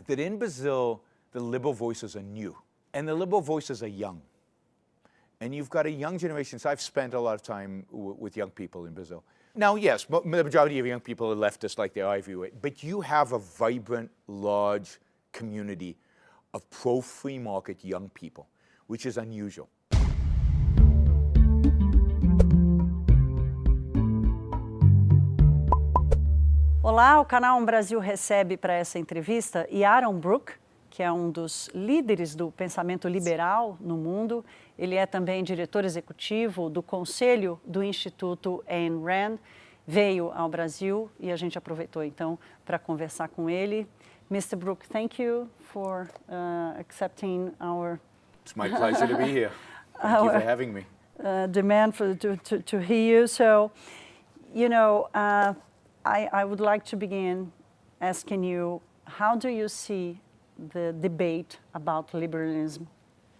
that in Brazil, the liberal voices are new, and the liberal voices are young. And you've got a young generation. So I've spent a lot of time with young people in Brazil. Now, yes, the majority of young people are leftists like they are everywhere, but you have a vibrant, large community of pro-free market young people, which is unusual. Olá, o canal Brasil recebe para essa entrevista Yaron Brook, que é um dos líderes do pensamento liberal no mundo. Ele é também diretor-executivo do Conselho do Instituto Ayn Rand. Veio ao Brasil e a gente aproveitou então para conversar com ele. Mr. Brook, thank you for accepting our... It's my pleasure to be here. Thank you for having me. Demand to hear you. So, you know, I would like to begin asking you, how do you see the debate about liberalism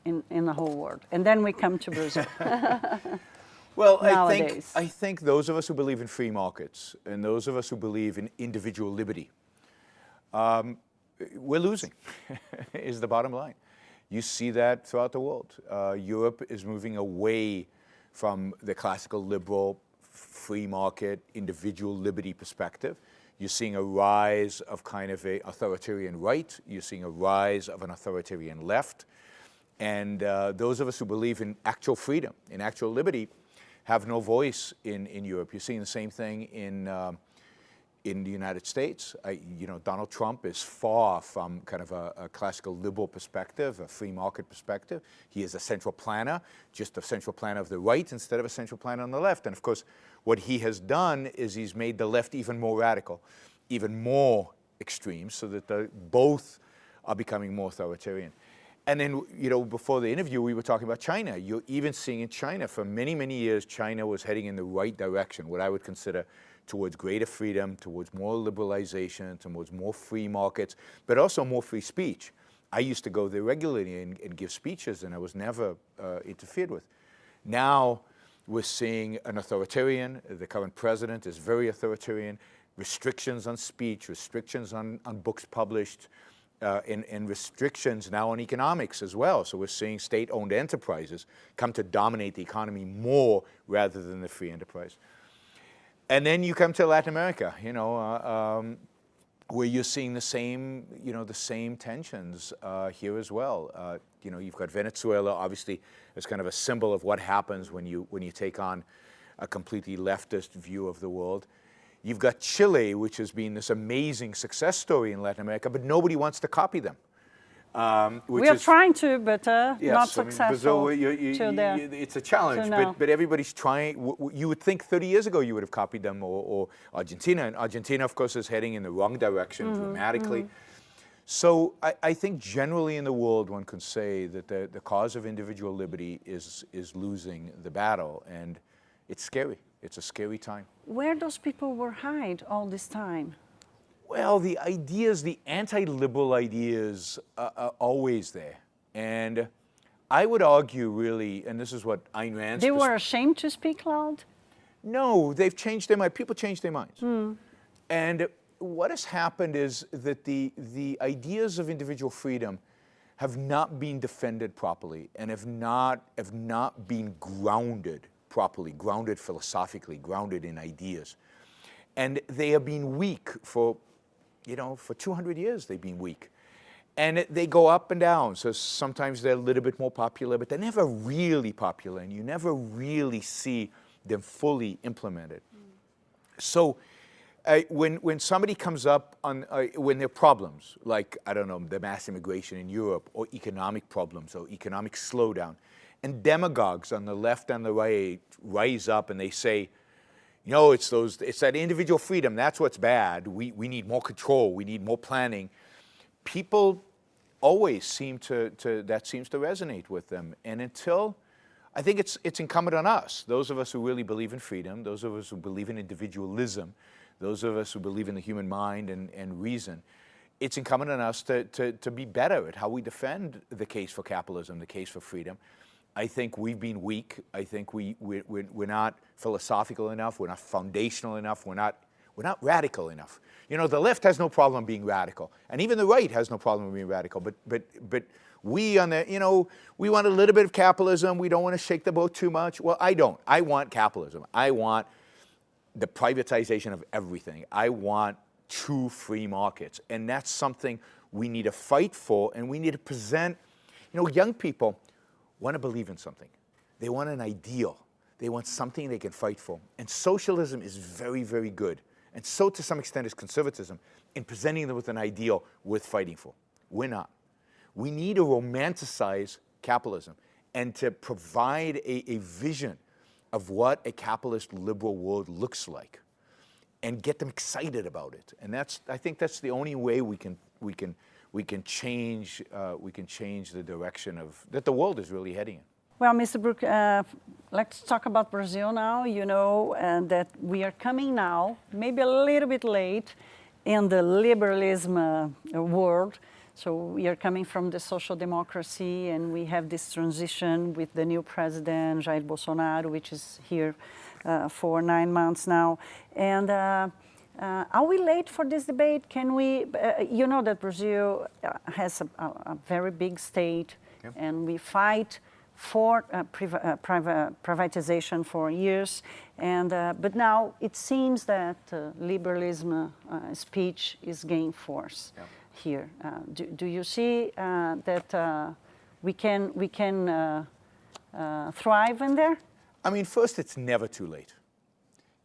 in the whole world? And then we come to Brazil. Well, I think those of us who believe in free markets and those of us who believe in individual liberty, we're losing, is the bottom line. You see that throughout the world. Europe is moving away from the classical liberal free market, individual liberty perspective. You're seeing a rise of kind of an authoritarian right. You're seeing a rise of an authoritarian left. And those of us who believe in actual freedom, in actual liberty, have no voice in Europe. You're seeing the same thing in the United States. Donald Trump is far from kind of a classical liberal perspective, a free market perspective. He is a central planner, just a central planner of the right instead of a central planner on the left. And of course, what he has done is he's made the left even more radical, even more extreme, so that both are becoming more authoritarian. And then, before the interview, we were talking about China. You're even seeing in China, for many, many years, China was heading in the right direction, what I would consider towards greater freedom, towards more liberalization, towards more free markets, but also more free speech. I used to go there regularly and give speeches, and I was never interfered with. Now we're seeing an authoritarian. The current president is very authoritarian. Restrictions on speech, restrictions on books published, and restrictions now on economics as well. So we're seeing state-owned enterprises come to dominate the economy more rather than the free enterprise. And then you come to Latin America, where you're seeing the same tensions here as well. You've got Venezuela, obviously, as kind of a symbol of what happens when you take on a completely leftist view of the world. You've got Chile, which has been this amazing success story in Latin America, but nobody wants to copy them. We are trying to, but not successful. Brazil, it's a challenge, but everybody's trying. You would think 30 years ago you would have copied them, or Argentina. And Argentina, of course, is heading in the wrong direction dramatically. So I think generally in the world one can say that the cause of individual liberty is losing the battle, and it's scary. It's a scary time. Where those people were hide all this time? Well, the ideas, the anti-liberal ideas are always there. And I would argue really, and this is what Ayn Rand... They were ashamed to speak loud? No, they've changed their mind. People change their minds. And what has happened is that the ideas of individual freedom have not been defended properly and have not been grounded properly, grounded philosophically, grounded in ideas. And they have been weak for 200 years they've been weak. And they go up and down. So sometimes they're a little bit more popular, but they're never really popular, and you never really see them fully implemented. So when somebody comes up on, when there are problems, like, I don't know, the mass immigration in Europe, or economic problems, or economic slowdown, and demagogues on the left and the right rise up and they say, it's that individual freedom, that's what's bad. We need more control, we need more planning. People always that seems to resonate with them. And I think it's incumbent on us, those of us who really believe in freedom, those of us who believe in individualism, those of us who believe in the human mind and reason, it's incumbent on us to be better at how we defend the case for capitalism, the case for freedom. I think we've been weak. I think we're not philosophical enough. We're not foundational enough. We're We're not radical enough. You know, the left has no problem being radical, and even the right has no problem being radical. But we on the, you know, we want a little bit of capitalism. We don't want to shake the boat too much. Well, I don't. I want capitalism. I want the privatization of everything. I want true free markets, and that's something we need to fight for, and we need to present. You know, young people want to believe in something. They want an ideal. They want something they can fight for. And socialism is very, very good. And so to some extent is conservatism in presenting them with an ideal worth fighting for. We're not. We need to romanticize capitalism and to provide a vision of what a capitalist liberal world looks like and get them excited about it. And I think that's the only way we can change the direction that the world is really heading in. Well, Mr. Brook, let's talk about Brazil now. You know that we are coming now, maybe a little bit late, in the liberalism world. So we are coming from the social democracy, and we have this transition with the new president, Jair Bolsonaro, which is here for 9 months now. And are we late for this debate? Can we, you know that Brazil has a very big state, yep. And we fight for privatization for years, and but now it seems that liberalism speech is gaining force, yeah. Here. Do you see that we can thrive in there? I mean, first, it's never too late.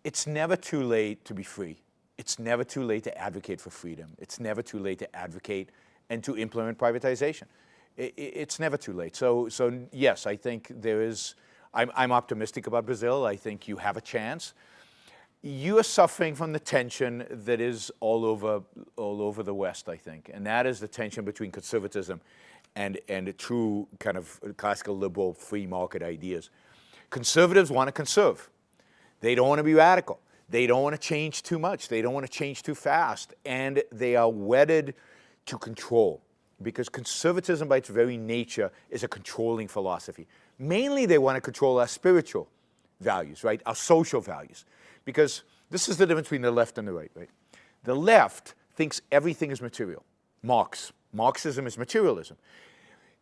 It's never too late to be free. It's never too late to advocate for freedom. It's never too late to advocate and to implement privatization. It's never too late. So yes, I think there is. I'm optimistic about Brazil. I think you have a chance. You are suffering from the tension that is all over the West, I think, and that is the tension between conservatism and a true kind of classical liberal free market ideas. Conservatives want to conserve. They don't want to be radical. They don't want to change too much. They don't want to change too fast, and they are wedded to control. Because conservatism by its very nature is a controlling philosophy. Mainly they want to control our spiritual values, right? Our social values. Because this is the difference between the left and the right, right? The left thinks everything is material. Marxism is materialism.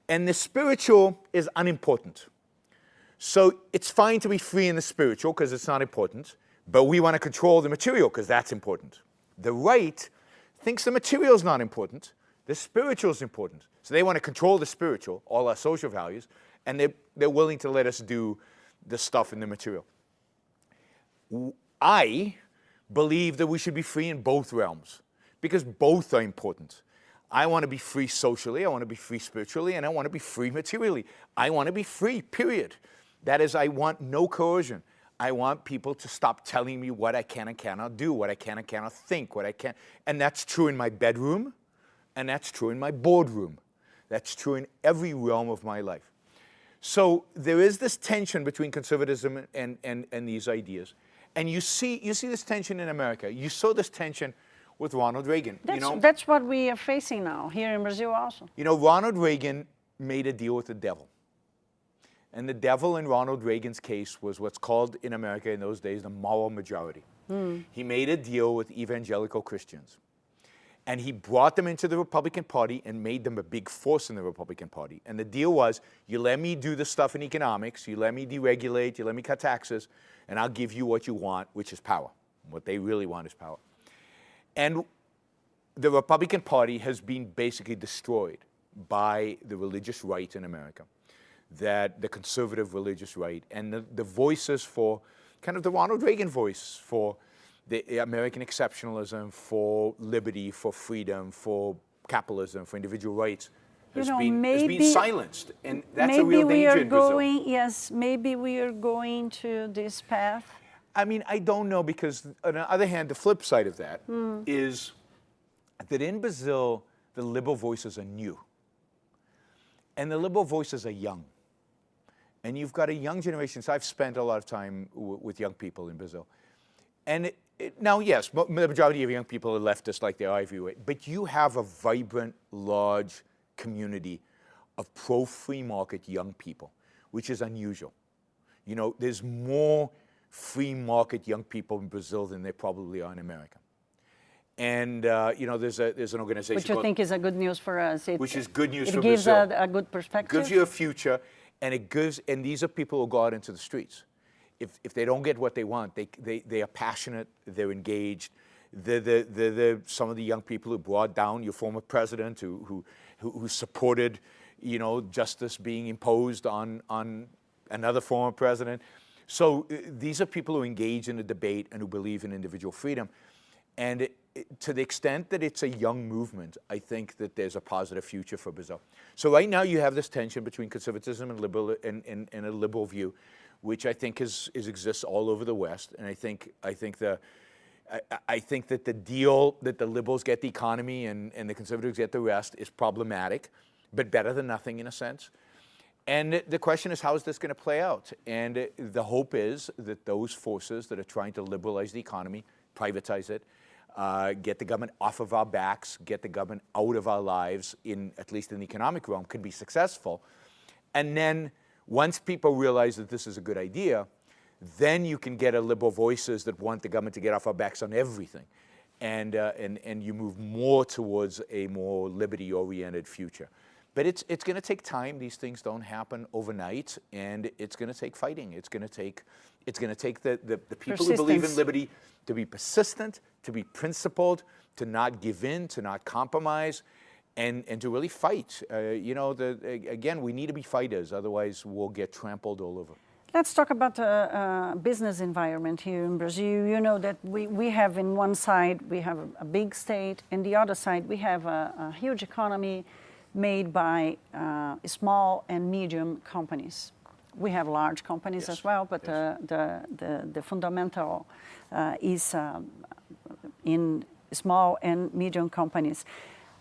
And the spiritual is unimportant. So it's fine to be free in the spiritual because it's not important, but we want to control the material because that's important. The right thinks the material is not important. The spiritual is important. So they want to control the spiritual, all our social values, and they're willing to let us do the stuff in the material. I believe that we should be free in both realms because both are important. I want to be free socially, I want to be free spiritually, and I want to be free materially. I want to be free, period. That is, I want no coercion. I want people to stop telling me what I can and cannot do, what I can and cannot think, what I can. And that's true in my bedroom. And that's true in my boardroom. That's true in every realm of my life. So there is this tension between conservatism and these ideas. And you see this tension in America. You saw this tension with Ronald Reagan. That's what we are facing now, here in Brazil also. You know, Ronald Reagan made a deal with the devil. And the devil in Ronald Reagan's case was what's called in America in those days the moral majority. He made a deal with evangelical Christians. And he brought them into the Republican Party and made them a big force in the Republican Party. And the deal was, you let me do the stuff in economics, you let me deregulate, you let me cut taxes, and I'll give you what you want, which is power. What they really want is power. And the Republican Party has been basically destroyed by the religious right in America, that the conservative religious right, and the voices for, kind of the Ronald Reagan voice for the American exceptionalism, for liberty, for freedom, for capitalism, for individual rights has been silenced. And that's a real danger in Brazil. Yes, maybe we are going to this path. I mean, I don't know, because on the other hand, the flip side of that is that in Brazil, the liberal voices are new. And the liberal voices are young. And you've got a young generation. So I've spent a lot of time with young people in Brazil. And now, yes, the majority of young people are leftists like they are everywhere, but you have a vibrant, large community of pro-free market young people, which is unusual. You know, there's more free market young people in Brazil than there probably are in America. And there's an organization which you think is a good news for us. Which is good news for Brazil. It gives a good perspective. Gives you a future, and these are people who go out into the streets. If they don't get what they want, they are passionate, they're engaged. They're some of the young people who brought down your former president, who supported, justice being imposed on another former president. So these are people who engage in a debate and who believe in individual freedom. And to the extent that it's a young movement, I think that there's a positive future for Brazil. So right now you have this tension between conservatism and liberal and a liberal view, which I think exists all over the West. And I think that the deal that the liberals get the economy and the conservatives get the rest is problematic, but better than nothing in a sense. And the question is, how is this going to play out? And the hope is that those forces that are trying to liberalize the economy, privatize it, get the government off of our backs, get the government out of our lives, at least in the economic realm, could be successful. And then once people realize that this is a good idea, then you can get liberal voices that want the government to get off our backs on everything. And you move more towards a more liberty-oriented future. But it's going to take time. These things don't happen overnight, and it's going to take fighting. It's going to take the people who believe in liberty to be persistent, to be principled, to not give in, to not compromise, and to really fight. Again, we need to be fighters, otherwise we'll get trampled all over. Let's talk about the business environment here in Brazil. You know that we have in one side, we have a big state, and the other side, we have a huge economy made by small and medium companies. We have large companies as well, but the fundamental is in small and medium companies.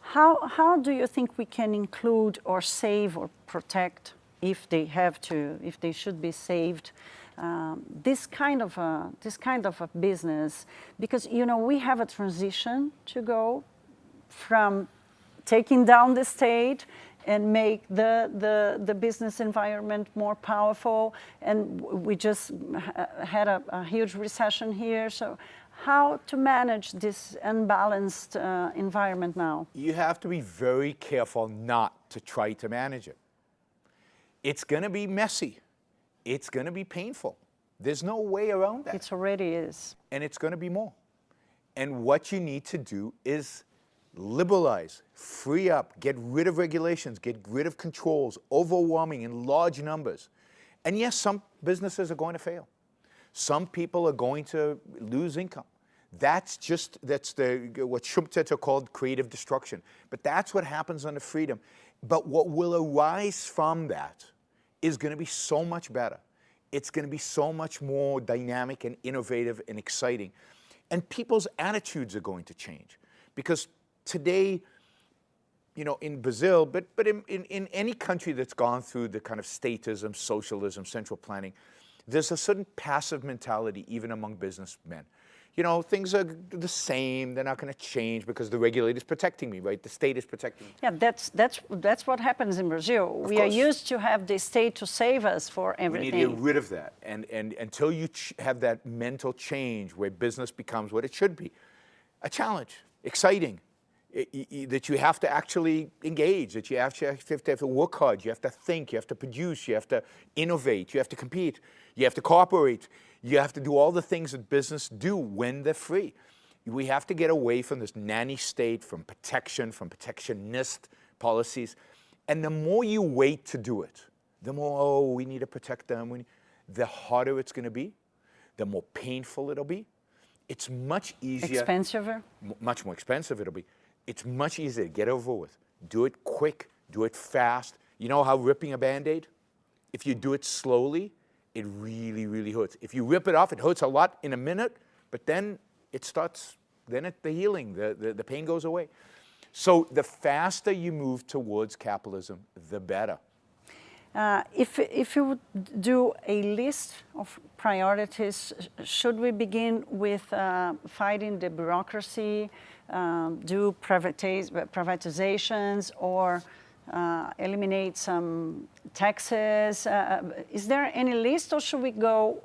How do you think we can include or save or protect, if they have to, if they should be saved, this kind of a business? Because we have a transition to go from taking down the state and make the business environment more powerful. And we just had a huge recession here. So how to manage this unbalanced environment now? You have to be very careful not to try to manage it. It's going to be messy. It's going to be painful. There's no way around that. It already is. And it's going to be more. And what you need to do is liberalize, free up, get rid of regulations, get rid of controls, overwhelming in large numbers. And yes, some businesses are going to fail. Some people are going to lose income. That's what Schumpeter called creative destruction. But that's what happens under freedom. But what will arise from that is going to be so much better. It's going to be so much more dynamic and innovative and exciting. And people's attitudes are going to change. Because today, in Brazil, but in any country that's gone through the kind of statism, socialism, central planning, there's a certain passive mentality even among businessmen. Things are the same. They're not going to change because the regulator is protecting me, right? The state is protecting me. Yeah, that's what happens in Brazil. We are used to have the state to save us for everything. We need to get rid of that. And until you have that mental change where business becomes what it should be, a challenge, exciting, that you have to actually engage, that you have to work hard, you have to think, you have to produce, you have to innovate, you have to compete, you have to cooperate, you have to do all the things that business do when they're free. We have to get away from this nanny state, from protection, from protectionist policies. And the more you wait to do it, the more, we need to protect them, the harder it's going to be, the more painful it'll be. It's much easier. Expensive? Much more expensive it'll be. It's much easier to get over with. Do it quick, do it fast. You know how ripping a Band-Aid? If you do it slowly, it really, really hurts. If you rip it off, it hurts a lot in a minute, but then it starts, the healing, the pain goes away. So the faster you move towards capitalism, the better. If you would do a list of priorities, should we begin with fighting the bureaucracy, do privatizations, or eliminate some taxes? Is there any list, or should we go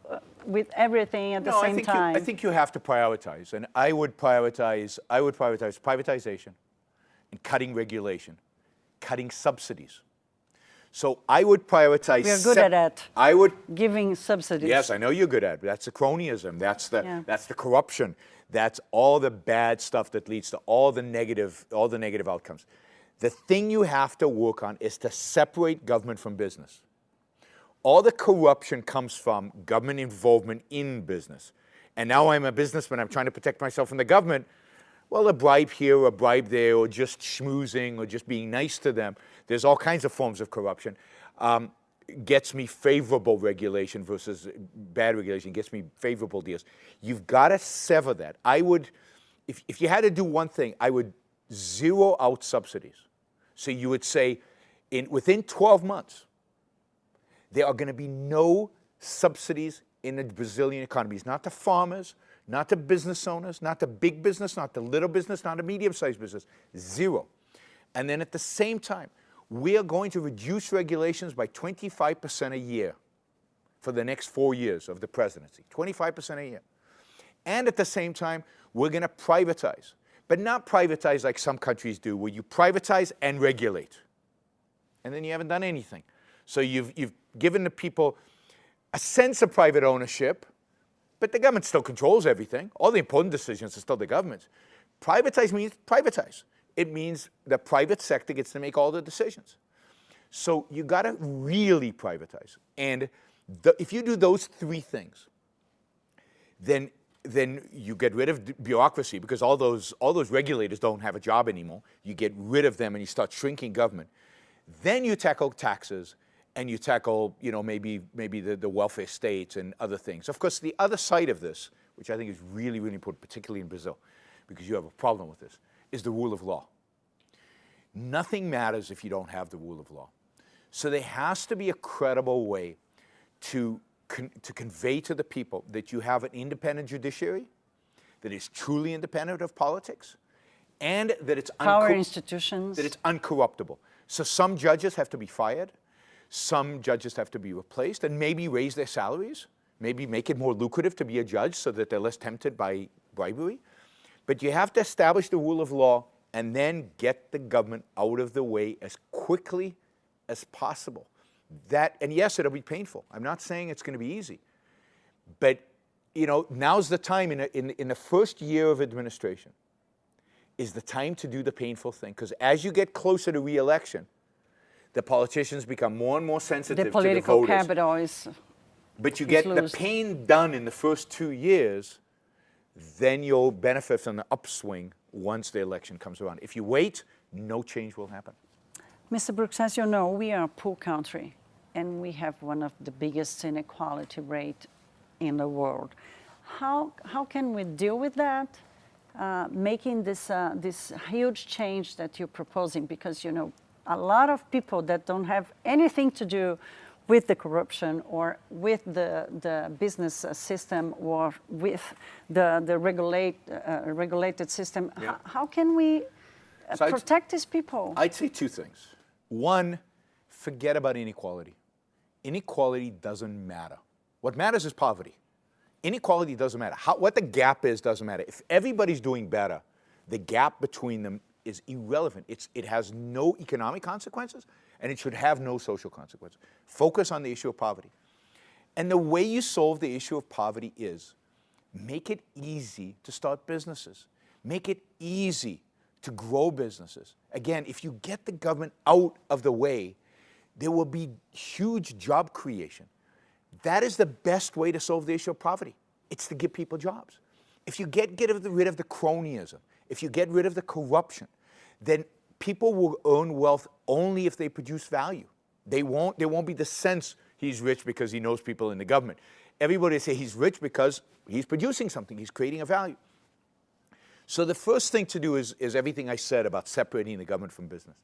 with everything at the same time? I think you have to prioritize, and I would prioritize privatization and cutting regulation, cutting subsidies. So I would prioritize. We are good at that. I would giving subsidies. Yes, I know you're good at it. That's the cronyism. That's the Yeah. that's the corruption. That's all the bad stuff that leads to all the negative outcomes. The thing you have to work on is to separate government from business. All the corruption comes from government involvement in business. And now I'm a businessman, I'm trying to protect myself from the government. Well, a bribe here, or a bribe there, or just schmoozing, or just being nice to them. There's all kinds of forms of corruption. Gets me favorable regulation versus bad regulation, gets me favorable deals. You've got to sever that. I would, if you had to do one thing, I would zero out subsidies. So you would say, within 12 months, there are going to be no subsidies in the Brazilian economy. It's not to farmers, not to business owners, not to big business, not to little business, not to medium-sized business. Zero. And then at the same time, we are going to reduce regulations by 25% a year for the next 4 years of the presidency. 25% a year. And at the same time, we're going to privatize. But not privatize like some countries do, where you privatize and regulate. And then you haven't done anything. So you've given the people a sense of private ownership, but the government still controls everything. All the important decisions are still the government's. Privatize means privatize. It means the private sector gets to make all the decisions. So you got to really privatize. And if you do those three things, then you get rid of bureaucracy, because all those regulators don't have a job anymore. You get rid of them and you start shrinking government. Then you tackle taxes, and you tackle, maybe the welfare states and other things. Of course, the other side of this, which I think is really, really important, particularly in Brazil, because you have a problem with this, is the rule of law. Nothing matters if you don't have the rule of law. So there has to be a credible way to convey to the people that you have an independent judiciary, that is truly independent of politics, and that it's power institutions, that it's uncorruptible. So some judges have to be fired, some judges have to be replaced, and maybe raise their salaries, maybe make it more lucrative to be a judge so that they're less tempted by bribery. But you have to establish the rule of law and then get the government out of the way as quickly as possible. And yes, it'll be painful. I'm not saying it's going to be easy. But, now's the time in the first year of administration is the time to do the painful thing. Because as you get closer to re-election, the politicians become more and more sensitive to the voters. The political capital is But you get the pain done in the first 2 years, then you'll benefit from the upswing once the election comes around. If you wait, no change will happen. Mr. Brooks, as you know, we are a poor country, and we have one of the biggest inequality rate in the world. How can we deal with that, making this huge change that you're proposing? Because, a lot of people that don't have anything to do with the corruption or with the business system or with the regulated system, Yeah. how can we protect these people? I'd say two things. One, forget about inequality. Inequality doesn't matter. What matters is poverty. Inequality doesn't matter. What the gap is doesn't matter. If everybody's doing better, the gap between them is irrelevant. It has no economic consequences, and it should have no social consequences. Focus on the issue of poverty. And the way you solve the issue of poverty is make it easy to start businesses. Make it easy to grow businesses. Again, if you get the government out of the way, there will be huge job creation. That is the best way to solve the issue of poverty. It's to give people jobs. If you get rid of the cronyism, if you get rid of the corruption, then people will earn wealth only if they produce value. There won't be the sense he's rich because he knows people in the government. Everybody will say he's rich because he's producing something, he's creating a value. So the first thing to do is everything I said about separating the government from business.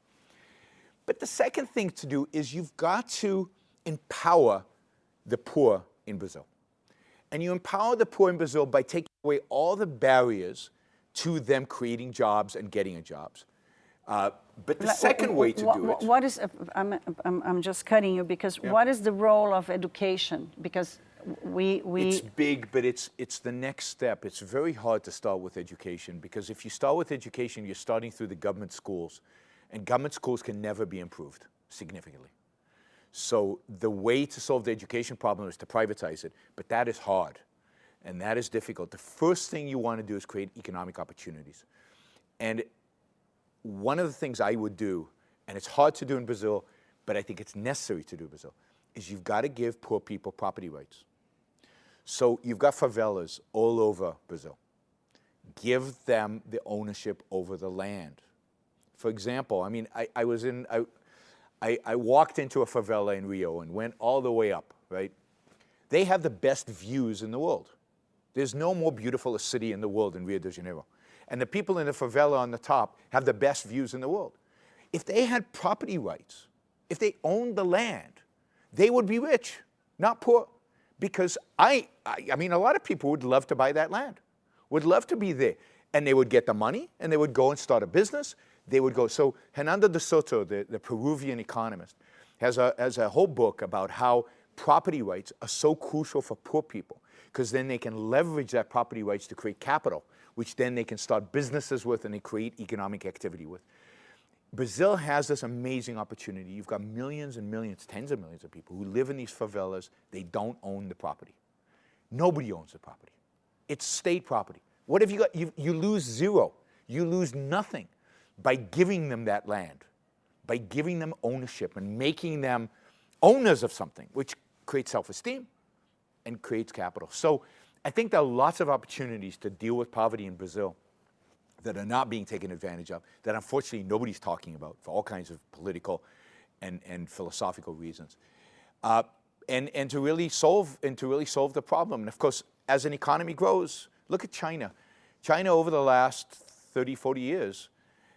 But the second thing to do is you've got to empower the poor in Brazil. And you empower the poor in Brazil by taking away all the barriers to them creating jobs and getting jobs. But the second way to do it... What is, I'm just cutting you, because what is the role of education? Because It's big, but it's the next step. It's very hard to start with education, because if you start with education, you're starting through the government schools, and government schools can never be improved significantly. So the way to solve the education problem is to privatize it, but that is hard, and that is difficult. The first thing you want to do is create economic opportunities. And one of the things I would do, and it's hard to do in Brazil, but I think it's necessary to do in Brazil, is you've got to give poor people property rights. So you've got favelas all over Brazil. Give them the ownership over the land. For example, I mean, I walked into a favela in Rio and went all the way up, right? They have the best views in the world. There's no more beautiful a city in the world than Rio de Janeiro. And the people in the favela on the top have the best views in the world. If they had property rights, if they owned the land, they would be rich, not poor. Because I mean, a lot of people would love to buy that land, would love to be there. And they would get the money, and they would go and start a business. They would go. So Hernando de Soto, the Peruvian economist, has a whole book about how property rights are so crucial for poor people, because then they can leverage that property rights to create capital, which then they can start businesses with and they create economic activity with. Brazil has this amazing opportunity. You've got millions and millions, tens of millions of people who live in these favelas. They don't own the property. Nobody owns the property. It's state property. What have you got? You lose zero. You lose nothing by giving them that land, by giving them ownership and making them owners of something, which creates self-esteem and creates capital. So I think there are lots of opportunities to deal with poverty in Brazil that are not being taken advantage of, that unfortunately nobody's talking about for all kinds of political and philosophical reasons. And to really solve the problem. And of course, as an economy grows, look at China. China over the last 30, 40 years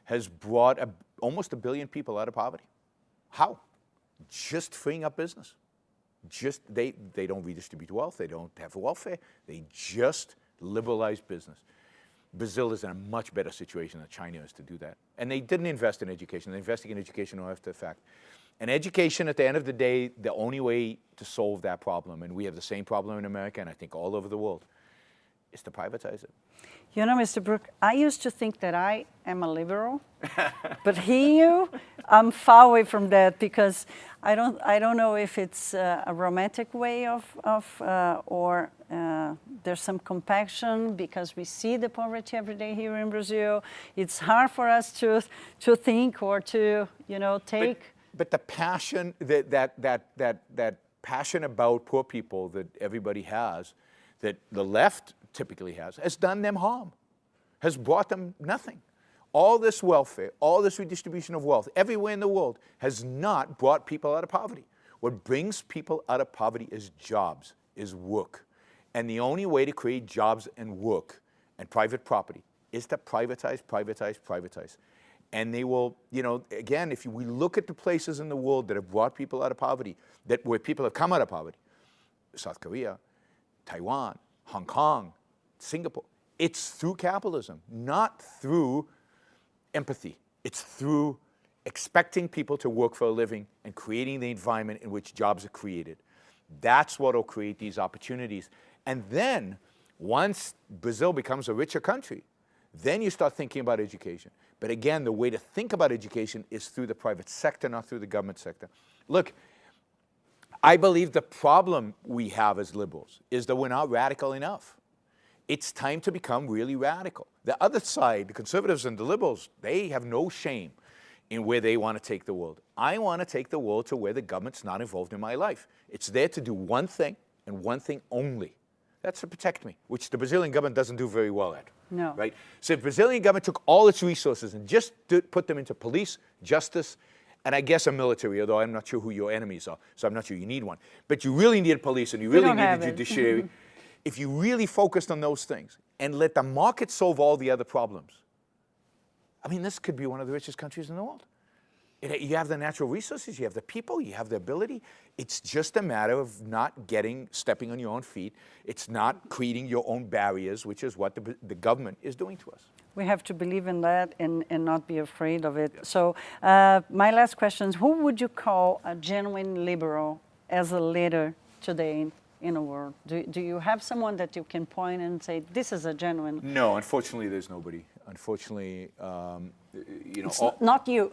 has brought almost 1 billion people out of poverty. How? Just freeing up business. They don't redistribute wealth, they don't have welfare, they just liberalize business. Brazil is in a much better situation than China is to do that. And they didn't invest in education. They're investing in education after the fact. And education, at the end of the day, the only way to solve that problem, and we have the same problem in America, and I think all over the world, is to privatize it. You know, Mr. Brook, I used to think that I am a liberal, but hearing you, I'm far away from that, because I don't know if it's a romantic way or there's some compassion, because we see the poverty every day here in Brazil. It's hard for us to think or to, take. But the passion, that passion about poor people that everybody has, that the left typically has done them harm, has brought them nothing. All this welfare, all this redistribution of wealth everywhere in the world has not brought people out of poverty. What brings people out of poverty is jobs, is work. And the only way to create jobs and work and private property is to privatize, privatize, privatize. And they will, again, if we look at the places in the world that have brought people out of poverty, where people have come out of poverty, South Korea, Taiwan, Hong Kong, Singapore, it's through capitalism, not through empathy. It's through expecting people to work for a living and creating the environment in which jobs are created. That's what will create these opportunities. And then, once Brazil becomes a richer country, then you start thinking about education. But again, the way to think about education is through the private sector, not through the government sector. Look, I believe the problem we have as liberals is that we're not radical enough. It's time to become really radical. The other side, the conservatives and the liberals, they have no shame in where they want to take the world. I want to take the world to where the government's not involved in my life. It's there to do one thing and one thing only. That's to protect me, which the Brazilian government doesn't do very well at. No. Right? So if the Brazilian government took all its resources and just put them into police, justice, and I guess a military, although I'm not sure who your enemies are, so I'm not sure you need one. But you really need a police and you really need a judiciary. If you really focused on those things and let the market solve all the other problems, I mean, this could be one of the richest countries in the world. You have the natural resources, you have the people, you have the ability. It's just a matter of not stepping on your own feet. It's not creating your own barriers, which is what the government is doing to us. We have to believe in that and not be afraid of it. Yeah. So my last question is, who would you call a genuine liberal as a leader today in the world? Do you have someone that you can point and say, this is a genuine? No, unfortunately, there's nobody. Unfortunately, Not you.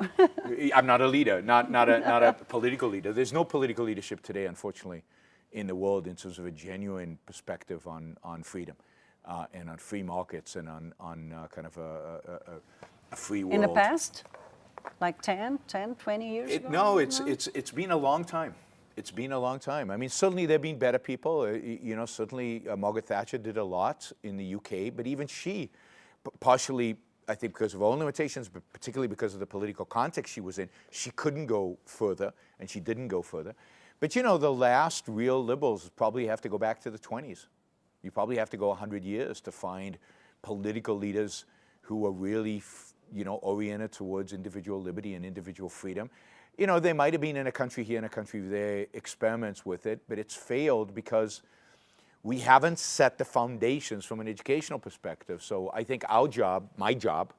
I'm not a leader, not a political leader. There's no political leadership today, unfortunately, in the world in terms of a genuine perspective on freedom and on free markets and on kind of a free world. In the past? Like 10, 20 years ago? No, it's been a long time. It's been a long time. I mean, certainly there have been better people. Certainly Margaret Thatcher did a lot in the UK, but even she, partially, I think because of her own limitations, but particularly because of the political context she was in, she couldn't go further, and she didn't go further. But the last real liberals probably have to go back to the 20s. You probably have to go 100 years to find political leaders who are really oriented towards individual liberty and individual freedom. They might have been in a country here and a country there, experiments with it, but it's failed because we haven't set the foundations from an educational perspective. So I think our job, my job,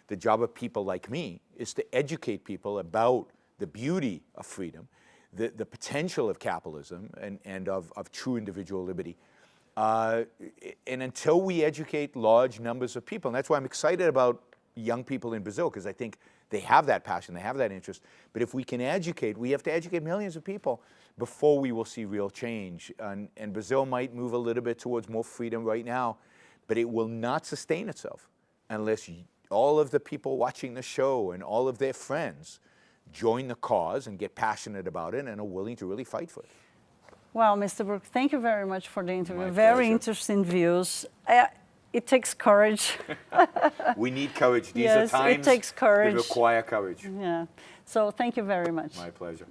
the job of people like me, is to educate people about the beauty of freedom, the potential of capitalism and of true individual liberty. And until we educate large numbers of people, and that's why I'm excited about young people in Brazil, because I think they have that passion, they have that interest. But if we can educate, we have to educate millions of people before we will see real change. And Brazil might move a little bit towards more freedom right now, but it will not sustain itself unless all of the people watching the show and all of their friends join the cause and get passionate about it and are willing to really fight for it. Well, Mr. Brook, thank you very much for the interview. My Very pleasure. Interesting views. It takes courage. We need courage. These Yes, are times it takes courage. that require courage. Yeah. So thank you very much. My pleasure.